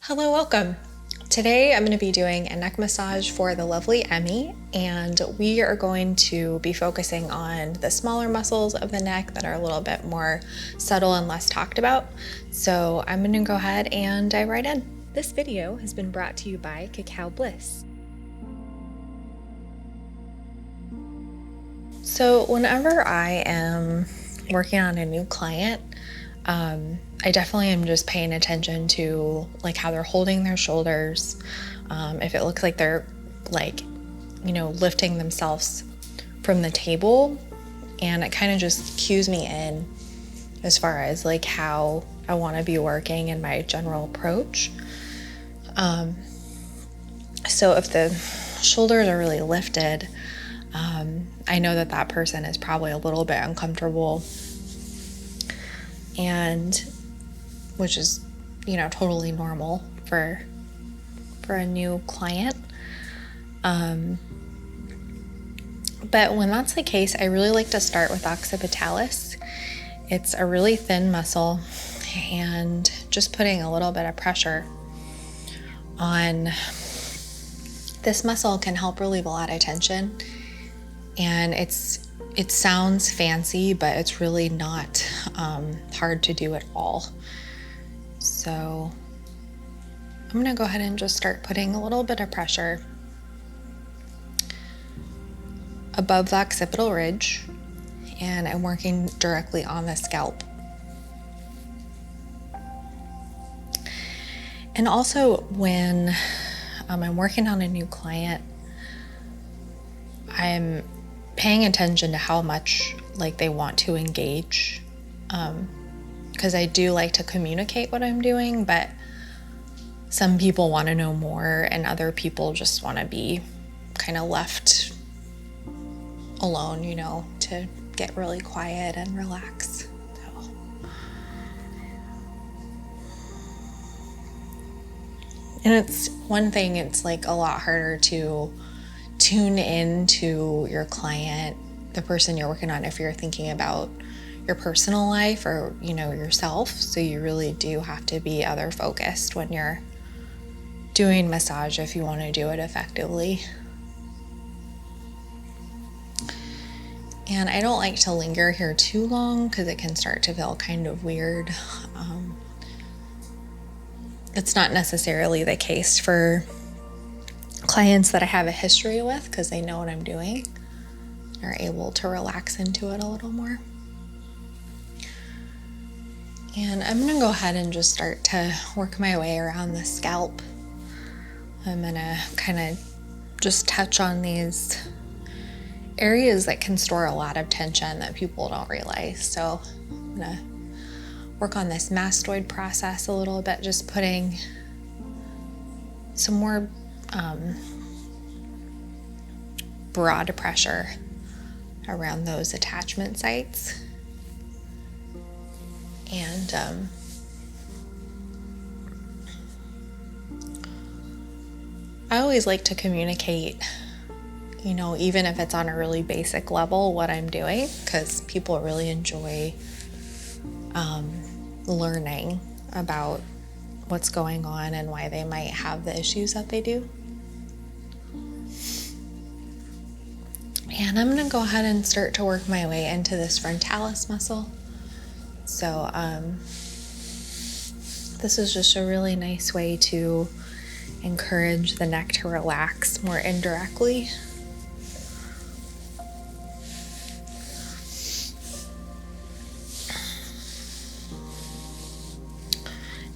Hello, welcome. Today I'm going to be doing a neck massage for the lovely Emmy, and we are going to be focusing on the smaller muscles of the neck that are a little bit more subtle and less talked about. So I'm going to go ahead and dive right in. This video has been brought to you by Cacao Bliss. So whenever I am working on a new client, I definitely am just paying attention to like how they're holding their shoulders. If it looks like they're lifting themselves from the table, and it kind of just cues me in as far as like how I want to be working and my general approach. So if the shoulders are really lifted, I know that person is probably a little bit uncomfortable, and which is, totally normal for a new client. But when that's the case, I really like to start with Occipitalis. It's a really thin muscle, and just putting a little bit of pressure on this muscle can help relieve a lot of tension. And it sounds fancy, but it's really not hard to do at all. So I'm going to go ahead and just start putting a little bit of pressure above the occipital ridge, and I'm working directly on the scalp. And also when I'm working on a new client, I'm paying attention to how much they want to engage, because I do like to communicate what I'm doing, but some people want to know more and other people just want to be kind of left alone, to get really quiet and relax. So. And it's one thing, it's a lot harder to tune in to your client, the person you're working on, if you're thinking about your personal life or yourself. So you really do have to be other focused when you're doing massage if you want to do it effectively. And I don't like to linger here too long because it can start to feel kind of weird. It's not necessarily the case for clients that I have a history with, because they know what I'm doing. They're able to relax into it a little more. And I'm going to go ahead and just start to work my way around the scalp. I'm going to kind of just touch on these areas that can store a lot of tension that people don't realize. So I'm going to work on this mastoid process a little bit, just putting some more broad pressure around those attachment sites. And I always like to communicate, even if it's on a really basic level, what I'm doing, because people really enjoy learning about what's going on and why they might have the issues that they do. And I'm going to go ahead and start to work my way into this frontalis muscle. So this is just a really nice way to encourage the neck to relax more indirectly.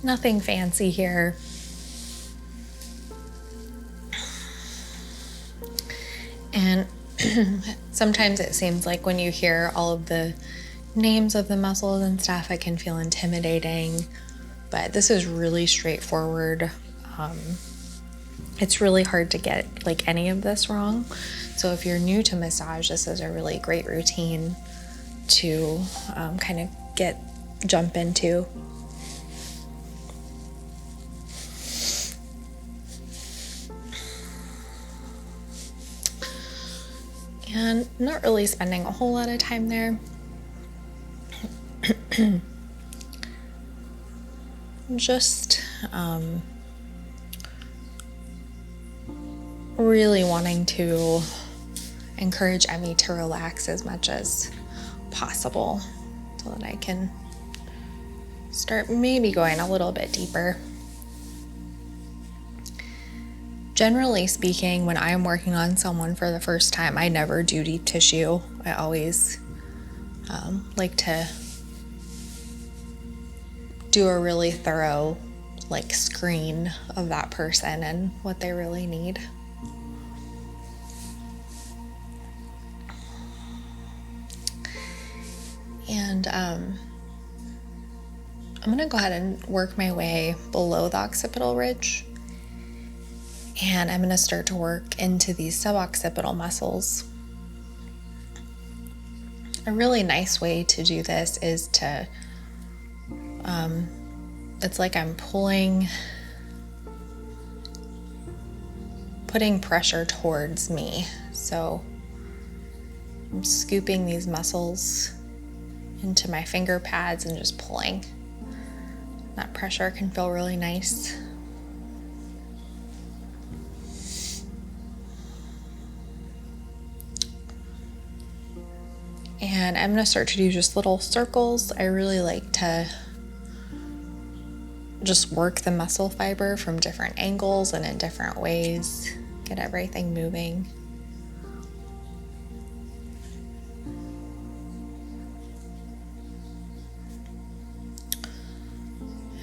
Nothing fancy here. And sometimes it seems like when you hear all of the names of the muscles and stuff, it can feel intimidating, but this is really straightforward. It's really hard to get any of this wrong. So if you're new to massage, this is a really great routine to kind of jump into. And I'm not really spending a whole lot of time there. Just really wanting to encourage Emmy to relax as much as possible so that I can start maybe going a little bit deeper. Generally speaking, when I'm working on someone for the first time, I never do deep tissue. I always like to do a really thorough screen of that person and what they really need. And I'm going to go ahead and work my way below the occipital ridge. And I'm going to start to work into these suboccipital muscles. A really nice way to do this is to, it's like I'm putting pressure towards me. So I'm scooping these muscles into my finger pads and just pulling. That pressure can feel really nice. And I'm going to start to do just little circles. I really like to just work the muscle fiber from different angles and in different ways, get everything moving.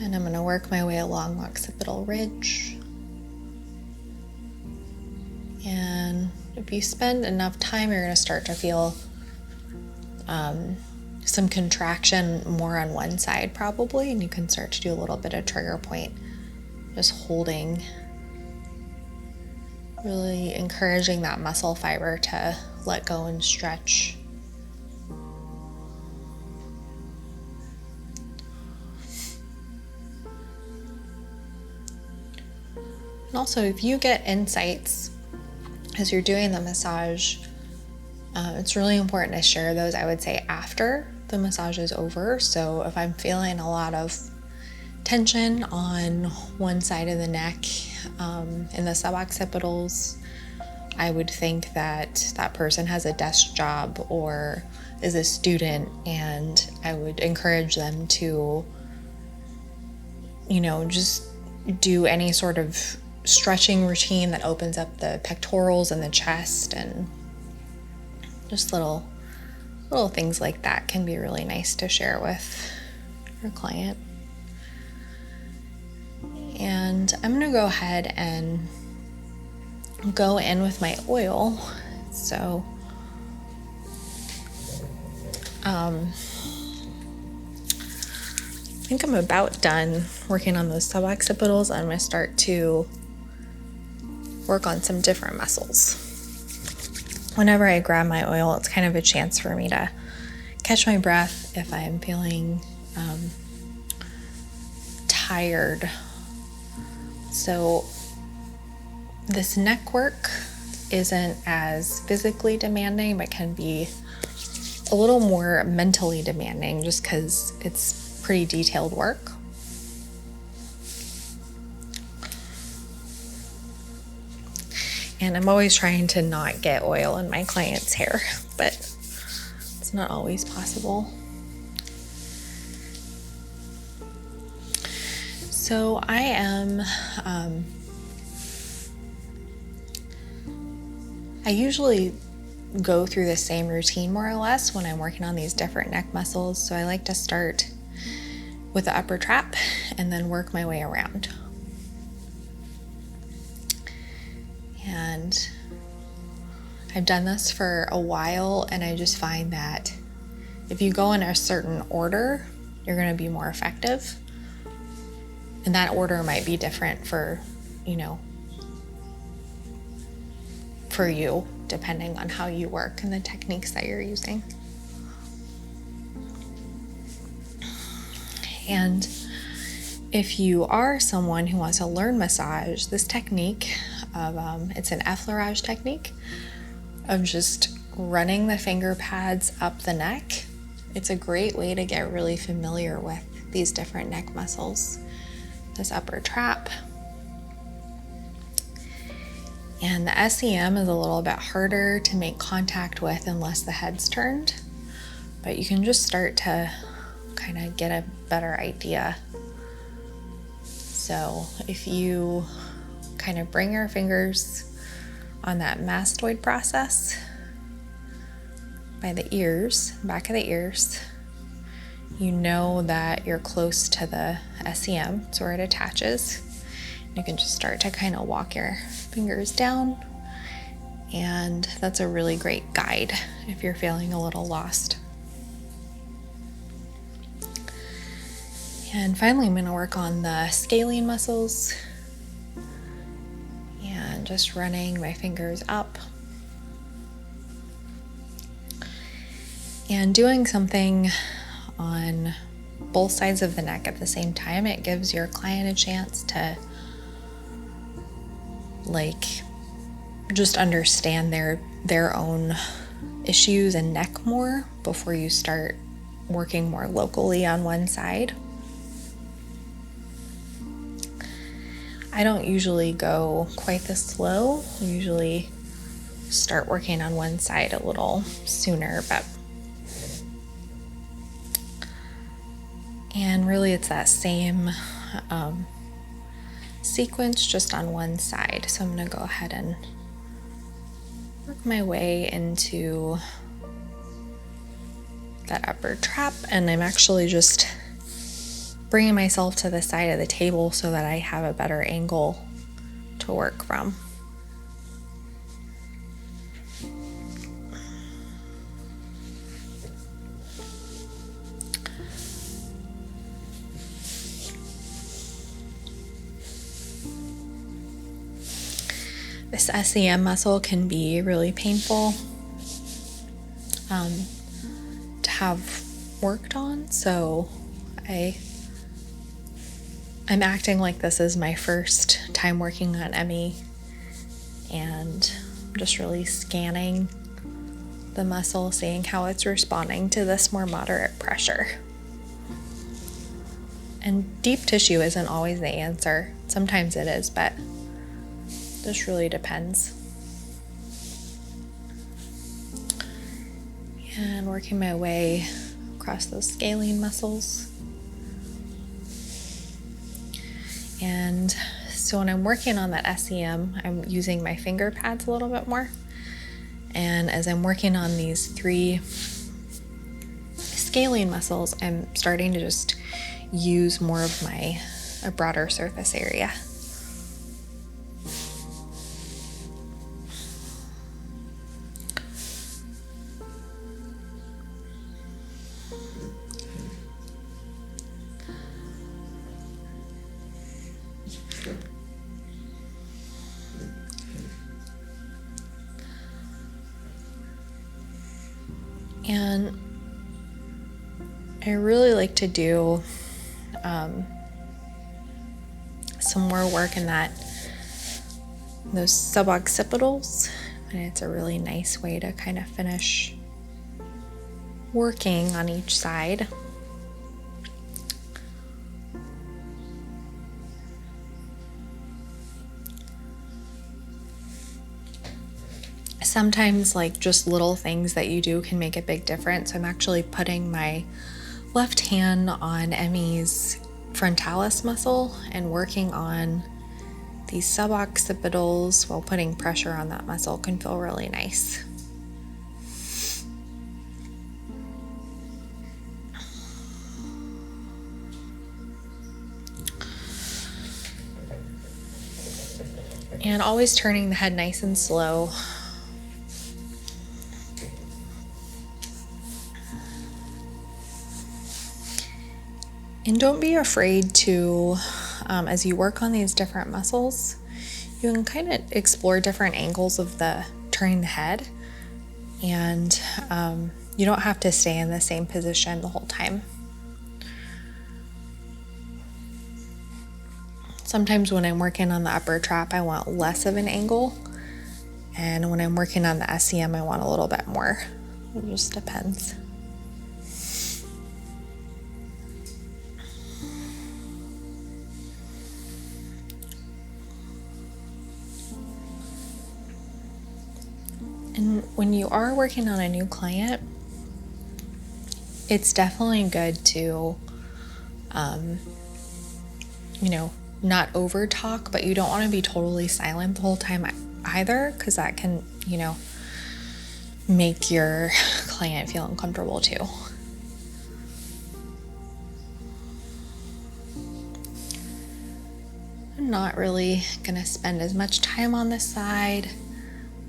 And I'm going to work my way along the occipital ridge. And if you spend enough time, you're going to start to feel some contraction more on one side probably, and you can start to do a little bit of trigger point, just holding, really encouraging that muscle fiber to let go and stretch. And also, if you get insights as you're doing the massage, it's really important to share those, I would say, after the massage is over. So if I'm feeling a lot of tension on one side of the neck, in the suboccipitals, I would think that that person has a desk job or is a student, and I would encourage them to, just do any sort of stretching routine that opens up the pectorals and the chest, and just little things like that can be really nice to share with your client. And I'm going to go ahead and go in with my oil. So I think I'm about done working on those suboccipitals. I'm going to start to work on some different muscles. Whenever I grab my oil, it's kind of a chance for me to catch my breath if I'm feeling tired. So this neck work isn't as physically demanding, but can be a little more mentally demanding just because it's pretty detailed work. And I'm always trying to not get oil in my client's hair, but it's not always possible. So I am, I usually go through the same routine more or less when I'm working on these different neck muscles. So I like to start with the upper trap and then work my way around. And I've done this for a while, and I just find that if you go in a certain order, you're going to be more effective. And that order might be different for you, depending on how you work and the techniques that you're using. And if you are someone who wants to learn massage, this technique of, it's an effleurage technique of just running the finger pads up the neck. It's a great way to get really familiar with these different neck muscles. This upper trap. And the SEM is a little bit harder to make contact with unless the head's turned, but you can just start to kind of get a better idea. So if you kind of bring your fingers on that mastoid process by the ears, back of the ears, you know that you're close to the SEM, it's where it attaches. You can just start to kind of walk your fingers down, and that's a really great guide if you're feeling a little lost. And finally, I'm going to work on the scalene muscles and just running my fingers up and doing something on both sides of the neck at the same time. It gives your client a chance to just understand their own issues and neck more before you start working more locally on one side. I don't usually go quite this slow. I usually start working on one side a little sooner, and really it's that same sequence just on one side. So I'm going to go ahead and work my way into that upper trap, and I'm actually just bringing myself to the side of the table so that I have a better angle to work from. This SEM muscle can be really painful to have worked on, so I'm acting like this is my first time working on ME, and I'm just really scanning the muscle, seeing how it's responding to this more moderate pressure. And deep tissue isn't always the answer. Sometimes it is, but this really depends. And working my way across those scalene muscles. And so when I'm working on that SEM, I'm using my finger pads a little bit more. And as I'm working on these 3 scalene muscles, I'm starting to just use more of a broader surface area. And I really like to do some more work in those suboccipitals, and it's a really nice way to kind of finish working on each side. Sometimes just little things that you do can make a big difference. I'm actually putting my left hand on Emmy's frontalis muscle and working on these suboccipitals while putting pressure on that muscle can feel really nice. And always turning the head nice and slow. And don't be afraid to, as you work on these different muscles, you can kind of explore different angles of turning the head, and you don't have to stay in the same position the whole time. Sometimes when I'm working on the upper trap, I want less of an angle, and when I'm working on the SEM, I want a little bit more. It just depends. And when you are working on a new client, it's definitely good to, not over talk, but you don't want to be totally silent the whole time either, because that can, make your client feel uncomfortable too. I'm not really gonna spend as much time on this side,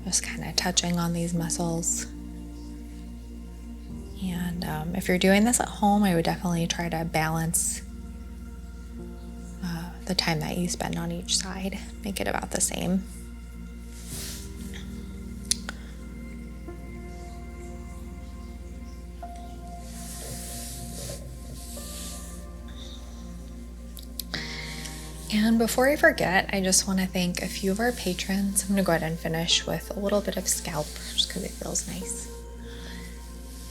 just kind of touching on these muscles. And if you're doing this at home, I would definitely try to balance the time that you spend on each side. Make it about the same. And before I forget, I just want to thank a few of our patrons. I'm going to go ahead and finish with a little bit of Scalp, just because it feels nice.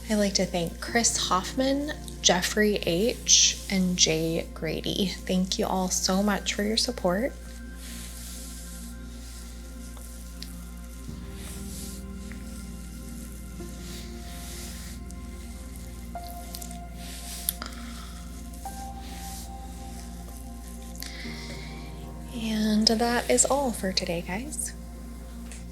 I'd like to thank Chris Hoffman, Jeffrey H., and Jay Grady. Thank you all so much for your support. And that is all for today, guys.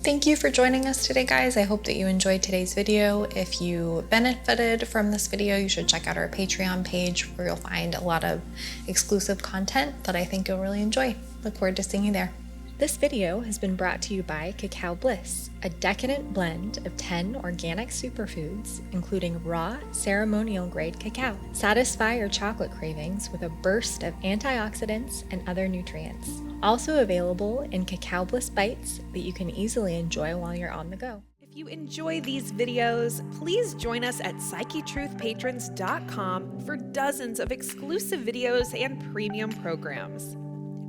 Thank you for joining us today, guys. I hope that you enjoyed today's video. If you benefited from this video, you should check out our Patreon page, where you'll find a lot of exclusive content that I think you'll really enjoy. Look forward to seeing you there. This video has been brought to you by Cacao Bliss, a decadent blend of 10 organic superfoods, including raw, ceremonial-grade cacao. Satisfy your chocolate cravings with a burst of antioxidants and other nutrients. Also available in Cacao Bliss bites that you can easily enjoy while you're on the go. If you enjoy these videos, please join us at PsycheTruthPatrons.com for dozens of exclusive videos and premium programs.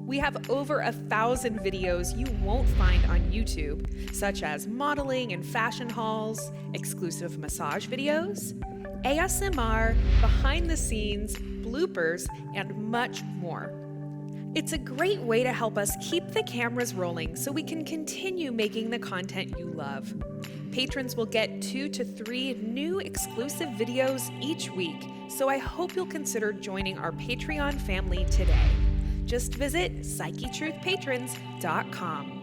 We have over 1,000 videos you won't find on YouTube, such as modeling and fashion hauls, exclusive massage videos, ASMR, behind the scenes, bloopers, and much more. It's a great way to help us keep the cameras rolling so we can continue making the content you love. Patrons will get 2 to 3 new exclusive videos each week, so I hope you'll consider joining our Patreon family today. Just visit PsycheTruthPatrons.com.